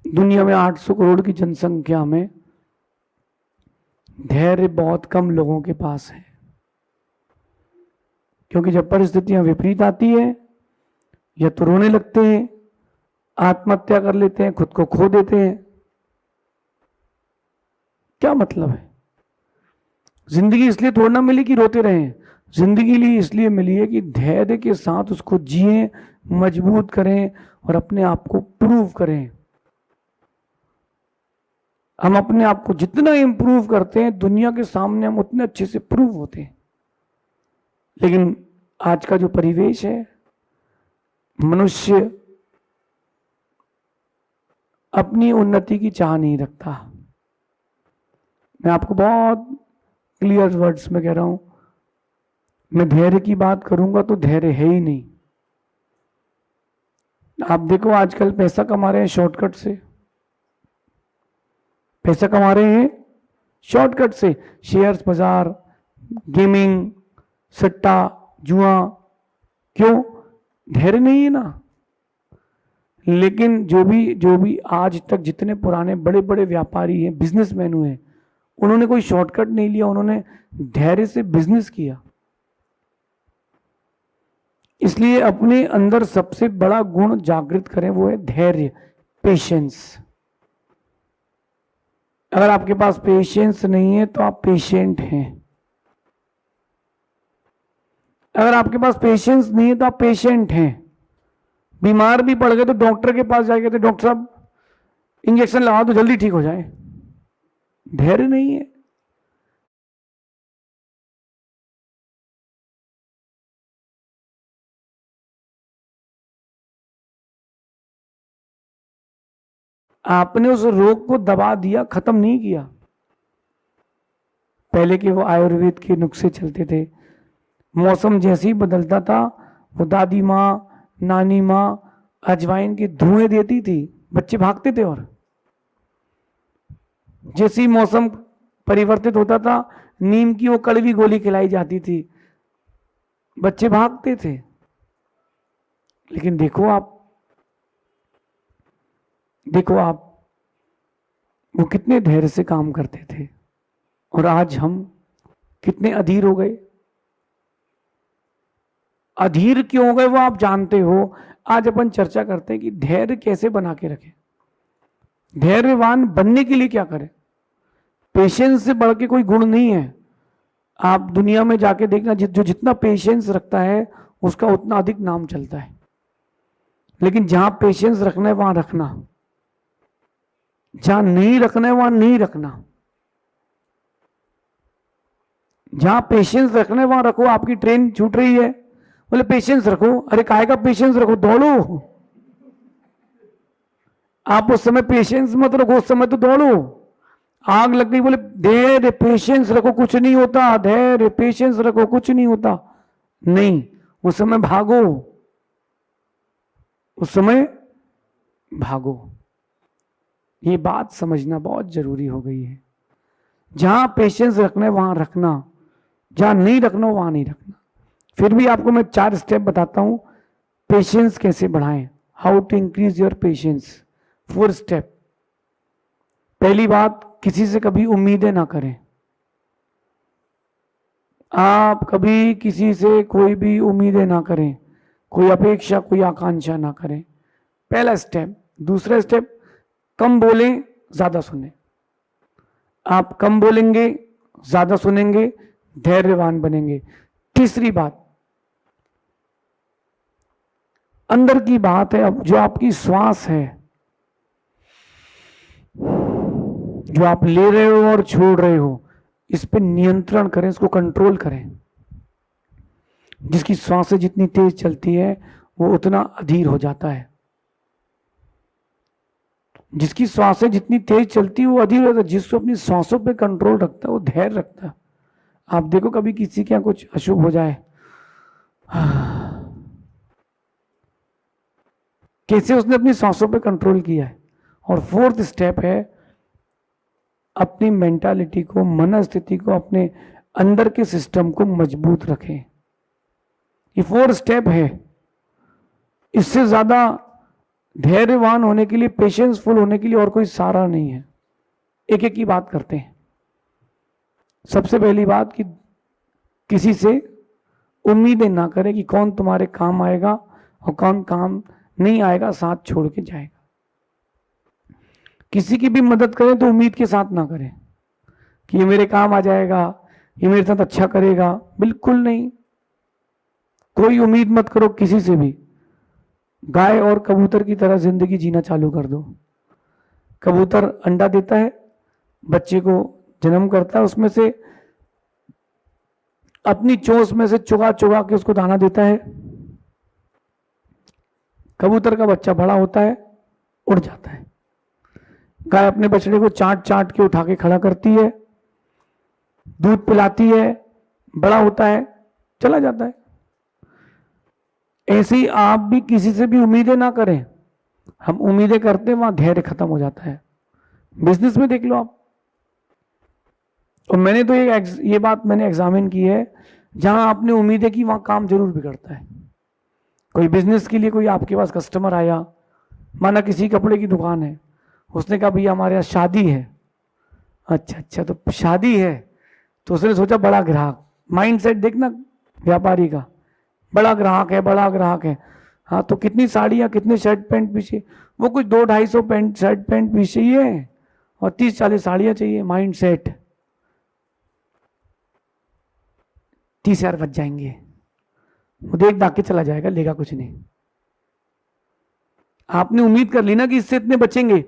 दुनिया में 800 करोड़ की जनसंख्या में धैर्य बहुत कम लोगों के पास है, क्योंकि जब परिस्थितियां विपरीत आती है या तो रोने लगते हैं, आत्महत्या कर लेते हैं, खुद को खो देते हैं। क्या मतलब है? जिंदगी इसलिए थोड़ा ना मिली कि रोते रहें, जिंदगी लिए इसलिए मिली है कि धैर्य के साथ उसको जिएं, मजबूत करें और अपने आप को प्रूव करें। हम अपने आप को जितना इंप्रूव करते हैं दुनिया के सामने हम उतने अच्छे से प्रूव होते हैं। लेकिन आज का जो परिवेश है, मनुष्य अपनी उन्नति की चाह नहीं रखता। मैं आपको बहुत क्लियर वर्ड्स में कह रहा हूं, मैं धैर्य की बात करूंगा तो धैर्य है ही नहीं। आप देखो आजकल पैसा कमा रहे हैं शॉर्टकट से, पैसा कमा रहे हैं शॉर्टकट से, शेयर्स बाजार, गेमिंग, सट्टा, जुआ। क्यों? धैर्य नहीं है ना। लेकिन जो भी आज तक जितने पुराने बड़े बड़े व्यापारी हैं, बिजनेसमैन हुए, उन्होंने कोई शॉर्टकट नहीं लिया, उन्होंने धैर्य से बिजनेस किया। इसलिए अपने अंदर सबसे बड़ा गुण जागृत करें, वो है धैर्य, पेशेंस। अगर आपके पास पेशेंस नहीं है तो आप पेशेंट हैं। अगर आपके पास पेशेंस नहीं है तो आप पेशेंट हैं। बीमार भी पड़ गए तो डॉक्टर के पास जाके तो डॉक्टर साहब इंजेक्शन लगाओ तो जल्दी ठीक हो जाए। धैर्य नहीं है। आपने उस रोग को दबा दिया, खत्म नहीं किया। पहले के वो आयुर्वेद के नुस्खे चलते थे, मौसम जैसे ही बदलता था वो दादी माँ, नानी माँ अजवाइन की धुएं देती थी, बच्चे भागते थे। और जैसे ही मौसम परिवर्तित होता था नीम की वो कड़वी गोली खिलाई जाती थी, बच्चे भागते थे। लेकिन देखो आप वो कितने धैर्य से काम करते थे, और आज हम कितने अधीर हो गए। अधीर क्यों हो गए वो आप जानते हो। आज अपन चर्चा करते हैं कि धैर्य कैसे बना के रखें, धैर्यवान बनने के लिए क्या करें। पेशेंस से बढ़ के कोई गुण नहीं है। आप दुनिया में जाके देखना, जो जितना पेशेंस रखता है उसका उतना अधिक नाम चलता है। लेकिन जहां पेशेंस रखना है वहां रखना, जहां नहीं रखना है वहां नहीं रखना। जहां पेशेंस रखना है वहां रखो। आपकी ट्रेन छूट रही है, बोले पेशेंस रखो। अरे काहे का पेशेंस रखो, दौड़ो। आप उस समय पेशेंस मत रखो, उस समय तो दौड़ो। आग लग गई, बोले धैर्य पेशेंस रखो, कुछ नहीं होता। धैर्य पेशेंस रखो, कुछ नहीं होता। नहीं, उस समय भागो, उस समय भागो। ये बात समझना बहुत जरूरी हो गई है। जहां पेशेंस रखना है वहां रखना, जहां नहीं रखना वहां नहीं रखना। फिर भी आपको मैं 4 स्टेप बताता हूं पेशेंस कैसे बढ़ाएं, how to increase your patience. 4 step. पहली बात, किसी से कभी उम्मीदें ना करें। आप कभी किसी से कोई भी उम्मीदें ना करें, कोई अपेक्षा, कोई आकांक्षा ना करें, पहला स्टेप। दूसरा स्टेप, कम बोलें, ज्यादा सुने। आप कम बोलेंगे, ज्यादा सुनेंगे, धैर्यवान बनेंगे। तीसरी बात, अंदर की बात है, अब जो आपकी श्वास है, जो आप ले रहे हो और छोड़ रहे हो, इस पे नियंत्रण करें, इसको कंट्रोल करें। जिसकी श्वासें जितनी तेज चलती है वो उतना अधीर हो जाता है। जिसकी श्वासें जितनी तेज चलती है वो अधीर होता है। जिसको अपनी श्वासों पे कंट्रोल रखता है वो धैर्य रखता है। आप देखो कभी किसी के यहाँ कुछ अशुभ हो जाए, कैसे उसने अपनी सांसों पे कंट्रोल किया है। और 4th स्टेप है, अपनी मेंटालिटी को, मनस्थिति को, अपने अंदर के सिस्टम को मजबूत रखें। ये 4 स्टेप है। इससे ज्यादा धैर्यवान होने के लिए, पेशेंसफुल होने के लिए और कोई सहारा नहीं है। एक एक की बात करते हैं। सबसे पहली बात कि किसी से उम्मीदें ना करें कि कौन तुम्हारे काम आएगा और कौन काम नहीं आएगा, साथ छोड़ के जाएगा। किसी की भी मदद करें तो उम्मीद के साथ ना करें कि ये मेरे काम आ जाएगा, ये मेरे साथ अच्छा करेगा। बिल्कुल नहीं, कोई उम्मीद मत करो किसी से भी। गाय और कबूतर की तरह जिंदगी जीना चालू कर दो। कबूतर अंडा देता है, बच्चे को जन्म करता है, उसमें से अपनी चोंच में से चुगा चुगा के उसको दाना देता है। कबूतर का बच्चा बड़ा होता है, उड़ जाता है। गाय अपने बछड़े को चाट चाट के उठा के खड़ा करती है, दूध पिलाती है, बड़ा होता है, चला जाता है। ऐसे ही आप भी किसी से भी उम्मीदें ना करें। हम उम्मीदें करते हैं, वहां धैर्य खत्म हो जाता है। बिजनेस में देख लो आप। और मैंने तो ये बात मैंने एग्जामिन की है, जहां आपने उम्मीदें की वहां काम जरूर बिगड़ता है। कोई बिजनेस के लिए कोई आपके पास कस्टमर आया, माना किसी कपड़े की दुकान है, उसने कहा भैया हमारे यहाँ शादी है। अच्छा तो शादी है, तो उसने सोचा बड़ा ग्राहक, माइंड सेट देखना व्यापारी का, बड़ा ग्राहक है, बड़ा ग्राहक है। हाँ, तो कितनी साड़ियाँ, कितने शर्ट पैंट पीछे, वो कुछ 200-250 पैंट शर्ट पैंट पीस चाहिए और 30-40 साड़ियाँ चाहिए। माइंड सेट, 30,000 बच जाएंगे। वो देख दाख के चला जाएगा, लेगा कुछ नहीं। आपने उम्मीद कर ली ना कि इससे इतने बचेंगे,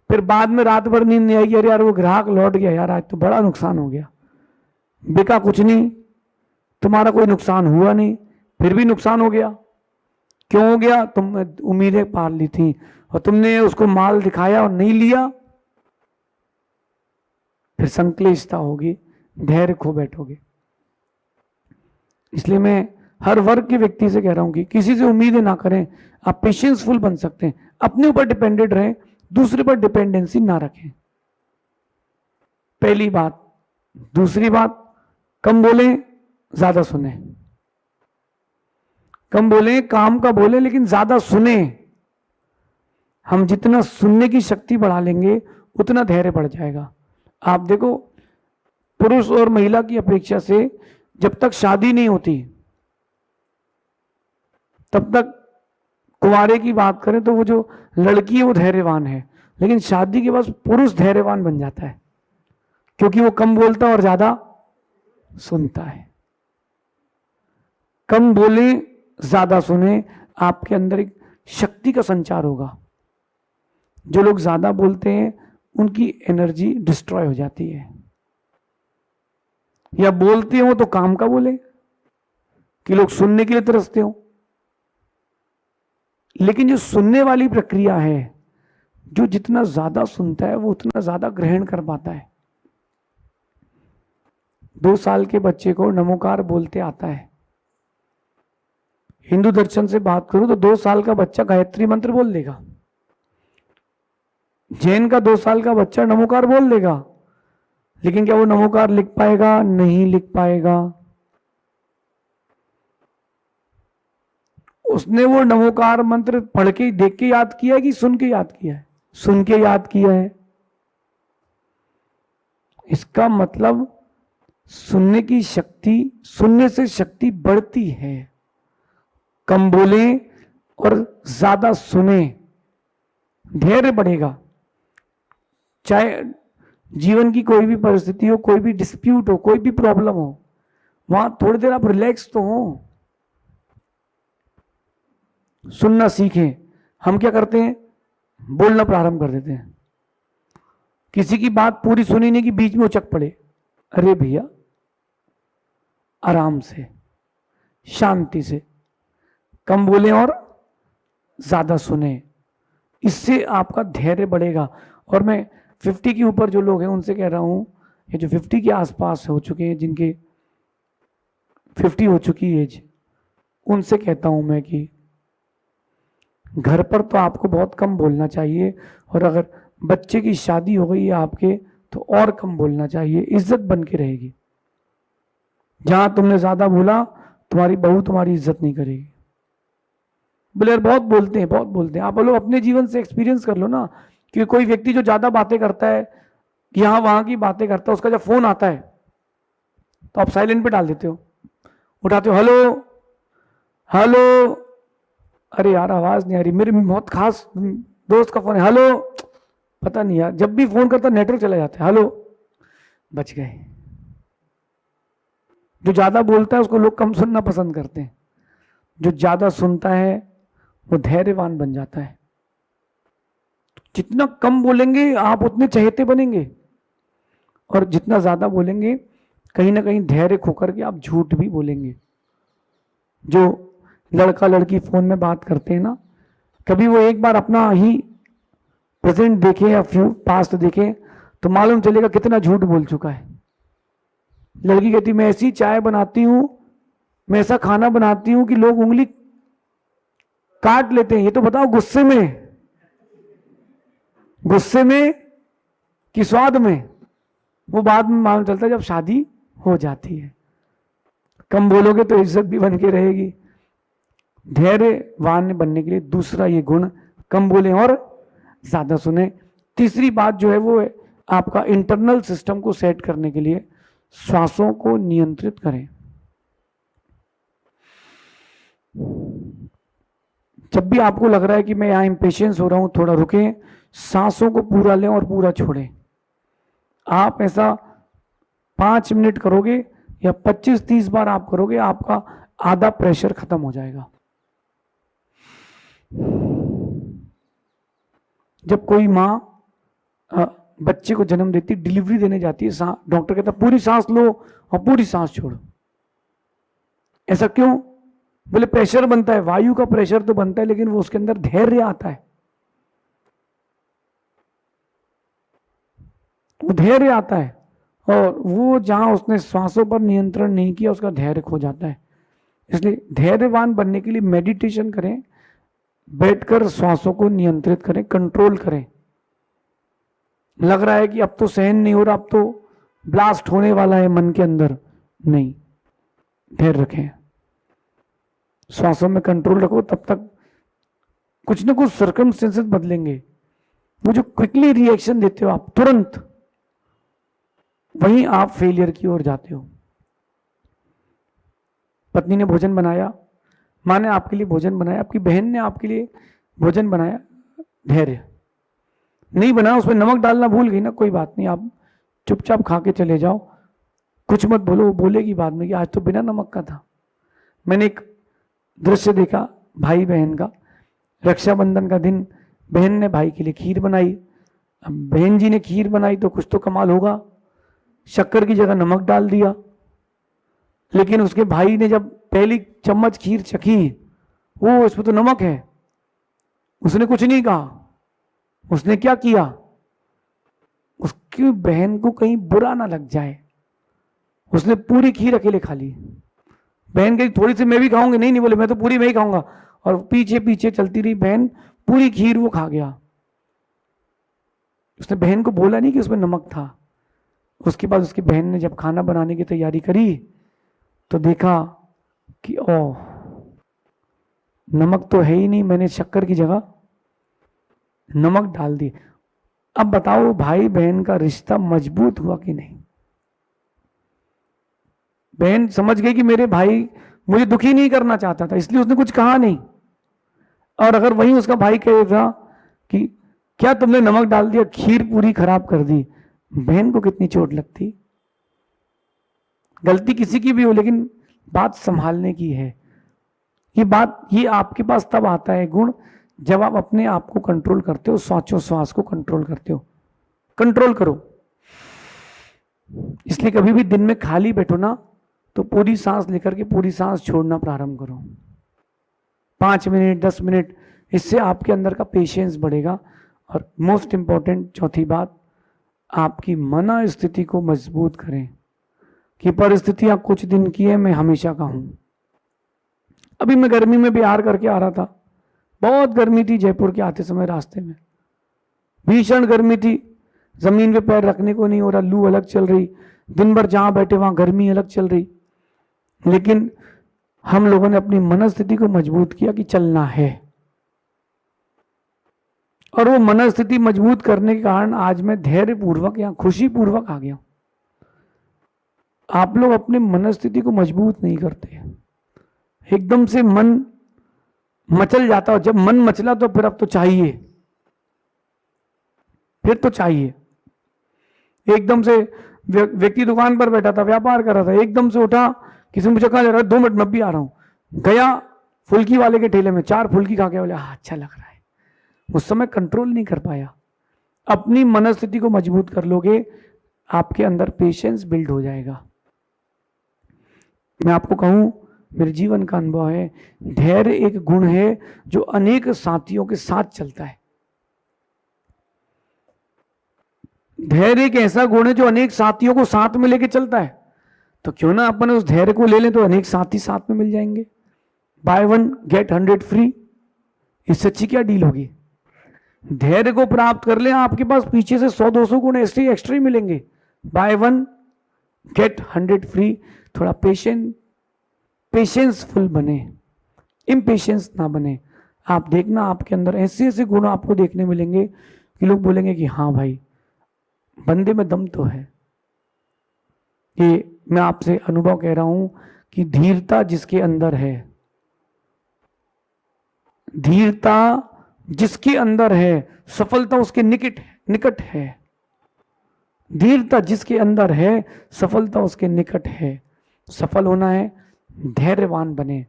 फिर बाद में रात भर नींद नहीं आएगी, अरे यार वो ग्राहक लौट गया, यार आज तो बड़ा नुकसान हो गया। बिका कुछ नहीं, तुम्हारा कोई नुकसान हुआ नहीं, फिर भी नुकसान हो गया। क्यों हो गया? तुमने उम्मीदें पाल ली थी और तुमने उसको माल दिखाया और नहीं लिया, फिर संक्लेशता होगी, धैर्य खो बैठोगे। इसलिए मैं हर वर्ग के व्यक्ति से कह रहा हूं कि किसी से उम्मीदें ना करें। आप पेशेंसफुल बन सकते हैं, अपने ऊपर डिपेंडेंट रहें, दूसरे पर डिपेंडेंसी ना रखें, पहली बात। दूसरी बात, कम बोलें, ज्यादा सुने। कम बोले, काम का बोले, लेकिन ज्यादा सुने। हम जितना सुनने की शक्ति बढ़ा लेंगे उतना धैर्य बढ़ जाएगा। आप देखो, पुरुष और महिला की अपेक्षा से जब तक शादी नहीं होती तब तक, कुंवारे की बात करें तो वो जो लड़की है वो धैर्यवान है, लेकिन शादी के बाद पुरुष धैर्यवान बन जाता है, क्योंकि वो कम बोलता और ज्यादा सुनता है। कम बोले, ज्यादा सुने, आपके अंदर एक शक्ति का संचार होगा। जो लोग ज्यादा बोलते हैं उनकी एनर्जी डिस्ट्रॉय हो जाती है। या बोलते हो तो काम का बोले कि लोग सुनने के लिए तरसते हो, लेकिन जो सुनने वाली प्रक्रिया है, जो जितना ज्यादा सुनता है वो उतना ज्यादा ग्रहण कर पाता है। 2 साल के बच्चे को नमोकार बोलते आता है। हिंदू दर्शन से बात करूं तो 2 साल का बच्चा गायत्री मंत्र बोल देगा। जैन का 2 साल का बच्चा नमोकार बोल देगा, लेकिन क्या वो नमोकार लिख पाएगा? नहीं लिख पाएगा। उसने वो नमोकार मंत्र पढ़ के, देख के याद किया है कि सुन के याद किया है? सुन के याद किया है। इसका मतलब सुनने की शक्ति, सुनने से शक्ति बढ़ती है। कम बोले और ज्यादा सुने, धैर्य बढ़ेगा। चाहे जीवन की कोई भी परिस्थिति हो, कोई भी डिस्प्यूट हो, कोई भी प्रॉब्लम हो, वहां थोड़ी देर आप रिलैक्स तो हो, सुनना सीखें। हम क्या करते हैं? बोलना प्रारंभ कर देते हैं। किसी की बात पूरी सुनी नहीं कि बीच में उचक पड़े। अरे भैया, आराम से, शांति से, कम बोले और ज्यादा सुने, इससे आपका धैर्य बढ़ेगा। और मैं 50 के ऊपर जो लोग हैं उनसे कह रहा हूं, ये जो 50 के आसपास हो चुके हैं, जिनके 50 हो चुकी एज, उनसे कहता हूं मैं कि घर पर तो आपको बहुत कम बोलना चाहिए, और अगर बच्चे की शादी हो गई है आपके तो और कम बोलना चाहिए, इज्जत बन के रहेगी। जहां तुमने ज्यादा बोला, तुम्हारी बहू तुम्हारी इज्जत नहीं करेगी। बोले यार बहुत बोलते हैं, बहुत बोलते हैं। आप बोलो अपने जीवन से एक्सपीरियंस कर लो ना, कि कोई व्यक्ति जो ज्यादा बातें करता है, यहाँ वहां की बातें करता है, उसका जब फोन आता है तो आप साइलेंट पे डाल देते हो, उठाते हो, हेलो हेलो, अरे यार आवाज नहीं आ रही, मेरे बहुत खास दोस्त का फोन है, हेलो, पता नहीं यार, जब भी फोन करता नेटवर्क चला जाता है, हेलो, बच गए। जो ज्यादा बोलता है उसको लोग कम सुनना पसंद करते हैं, जो ज्यादा सुनता है वो धैर्यवान बन जाता है। जितना कम बोलेंगे आप उतने चहेते बनेंगे, और जितना ज्यादा बोलेंगे कहीं ना कहीं धैर्य खोकर के आप झूठ भी बोलेंगे। जो लड़का लड़की फोन में बात करते हैं ना, कभी वो एक बार अपना ही प्रेजेंट देखे या पास्ट देखे तो मालूम चलेगा कितना झूठ बोल चुका है। लड़की कहती मैं ऐसी चाय बनाती हूं, मैं ऐसा खाना बनाती हूं कि लोग उंगली काट लेते हैं। ये तो बताओ गुस्से में कि स्वाद में? वो बाद में मालूम चलता है जब शादी हो जाती है। कम बोलोगे तो इज्जत भी बन के रहेगी। धैर्यवान बनने के लिए दूसरा ये गुण, कम बोले और ज्यादा सुने। तीसरी बात जो है वो है आपका इंटरनल सिस्टम को सेट करने के लिए श्वासों को नियंत्रित करें। जब भी आपको लग रहा है कि मैं यहां इंपेशेंस हो रहा हूं, थोड़ा रुकें, सांसों को पूरा लें और पूरा छोड़ें। आप ऐसा 5 मिनट करोगे या 25-30 बार आप करोगे, आपका आधा प्रेशर खत्म हो जाएगा। जब कोई मां बच्चे को जन्म देती, डिलीवरी देने जाती है, डॉक्टर कहता पूरी सांस लो और पूरी सांस छोड़ो। ऐसा क्यों? बोले प्रेशर बनता है, वायु का प्रेशर तो बनता है, लेकिन वो उसके अंदर धैर्य आता है, वो धैर्य आता है। और वो जहां उसने श्वासों पर नियंत्रण नहीं किया उसका धैर्य खो जाता है। इसलिए धैर्यवान बनने के लिए मेडिटेशन करें, बैठकर श्वासों को नियंत्रित करें, कंट्रोल करें। लग रहा है कि अब तो सहन नहीं हो रहा, अब तो ब्लास्ट होने वाला है मन के अंदर, नहीं, धैर्य रखें, श्वासों में कंट्रोल रखो। तब तक कुछ ना कुछ सर्कमस्टेंसेस बदलेंगे। वो जो क्विकली रिएक्शन देते हो आप तुरंत, वहीं आप फेलियर की ओर जाते हो। पत्नी ने भोजन बनाया, माँ ने आपके लिए भोजन बनाया, आपकी बहन ने आपके लिए भोजन बनाया, धैर्य नहीं बना, उसमें नमक डालना भूल गई ना, कोई बात नहीं, आप चुपचाप खा के चले जाओ, कुछ मत बोलो। वो बोलेगी बाद में कि आज तो बिना नमक का था। मैंने एक दृश्य देखा भाई बहन का, रक्षाबंधन का दिन बहन ने भाई के लिए खीर बनाई। अब बहन जी ने खीर बनाई तो कुछ तो कमाल होगा, शक्कर की जगह नमक डाल दिया। लेकिन उसके भाई ने जब पहली चम्मच खीर चखी, वो इसमें तो नमक है, उसने कुछ नहीं कहा। उसने क्या किया, उसकी बहन को कहीं बुरा ना लग जाए, उसने पूरी खीर अकेले खा ली। बहन कही थोड़ी सी मैं भी खाऊंगी, नहीं नहीं बोले मैं तो पूरी मैं ही खाऊंगा, और पीछे पीछे चलती रही बहन, पूरी खीर वो खा गया। उसने बहन को बोला नहीं कि उसमें नमक था। उसके बाद उसकी बहन ने जब खाना बनाने की तैयारी करी तो देखा कि ओह, नमक तो है ही नहीं, मैंने शक्कर की जगह नमक डाल दी। अब बताओ भाई बहन का रिश्ता मजबूत हुआ कि नहीं? बहन समझ गई कि मेरे भाई मुझे दुखी नहीं करना चाहता था, इसलिए उसने कुछ कहा नहीं। और अगर वहीं उसका भाई कहेगा कि क्या तुमने नमक डाल दिया, खीर पूरी खराब कर दी, बहन को कितनी चोट लगती। गलती किसी की भी हो, लेकिन बात संभालने की है। ये आपके पास तब आता है गुण जब आप अपने आप को कंट्रोल करते हो, श्वास को कंट्रोल करते हो। कंट्रोल करो। इसलिए कभी भी दिन में खाली बैठो ना तो पूरी सांस लेकर के पूरी सांस छोड़ना प्रारंभ करो। 5 मिनट 10 मिनट, इससे आपके अंदर का पेशेंस बढ़ेगा। और मोस्ट इंपॉर्टेंट चौथी बात, आपकी मन स्थिति को मजबूत करें कि परिस्थितियां कुछ दिन की है, मैं हमेशा का हूं। अभी मैं गर्मी में बिहार करके आ रहा था, बहुत गर्मी थी जयपुर के आते समय, रास्ते में भीषण गर्मी थी, जमीन पे पैर रखने को नहीं हो रहा, लू अलग चल रही, दिन भर जहां बैठे वहां गर्मी अलग चल रही। लेकिन हम लोगों ने अपनी मनस्थिति को मजबूत किया कि चलना है, और वो मनस्थिति मजबूत करने के कारण आज मैं धैर्य पूर्वक या खुशी पूर्वक आ गया। आप लोग अपनी मनस्थिति को मजबूत नहीं करते, एकदम से मन मचल जाता है। जब मन मचला तो फिर अब तो चाहिए, फिर तो चाहिए। एकदम से व्यक्ति दुकान पर बैठा था, व्यापार कर रहा था, एकदम से उठा, किसी ने मुझे कहा जा रहा है 2 मिनट में भी आ रहा हूं, गया फुल्की वाले के ठेले में 4 फुल्की खा के बोले अच्छा लग रहा है। उस समय कंट्रोल नहीं कर पाया। अपनी मनस्थिति को मजबूत कर लोगे, आपके अंदर पेशेंस बिल्ड हो जाएगा। मैं आपको कहूं, मेरे जीवन का अनुभव है, धैर्य एक गुण है जो अनेक साथियों के साथ चलता है। धैर्य एक ऐसा गुण है जो अनेक साथियों को साथ में लेके चलता है। तो क्यों ना अपन उस धैर्य को ले लें, तो अनेक साथी साथ में मिल जाएंगे। बाय 1 गेट 100 फ्री, इससे अच्छी क्या डील होगी। धैर्य को प्राप्त कर लें, आपके पास पीछे से 100-200 गुण एक्स्ट्रा मिलेंगे। Buy 1 get 100 free. थोड़ा पेशेंसफुल बने, इम्पेशेंस ना बने। आप देखना, आपके अंदर ऐसे ऐसे गुण आपको देखने मिलेंगे कि लोग बोलेंगे कि हाँ भाई, बंदे में दम तो है। ये मैं आपसे अनुभव कह रहा हूं कि धीरता जिसके अंदर है, धीरता जिसके अंदर है, सफलता उसके निकट है। धीरता जिसके अंदर है, सफलता उसके निकट है। सफल होना है, धैर्यवान बने।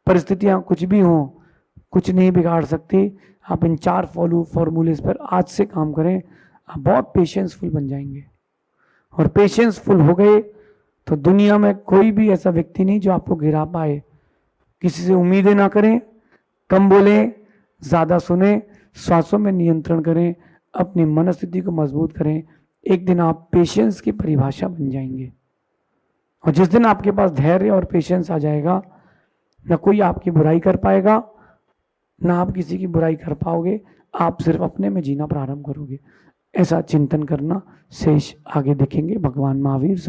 परिस्थितियां कुछ भी हों, कुछ नहीं बिगाड़ सकती। आप इन 4 फॉर्मूले पर आज से काम करें, आप बहुत पेशेंसफुल बन जाएंगे। और पेशेंसफुल हो गए तो दुनिया में कोई भी ऐसा व्यक्ति नहीं जो आपको गिरा पाए। किसी से उम्मीदें ना करें, कम बोलें, ज़्यादा सुने, श्वासों में नियंत्रण करें, अपनी मनस्थिति को मजबूत करें। एक दिन आप पेशेंस की परिभाषा बन जाएंगे। और जिस दिन आपके पास धैर्य और पेशेंस आ जाएगा, ना कोई आपकी बुराई कर पाएगा, ना आप किसी की बुराई कर पाओगे। आप सिर्फ अपने में जीना प्रारंभ करोगे। ऐसा चिंतन करना। शेष आगे देखेंगे। भगवान महावीर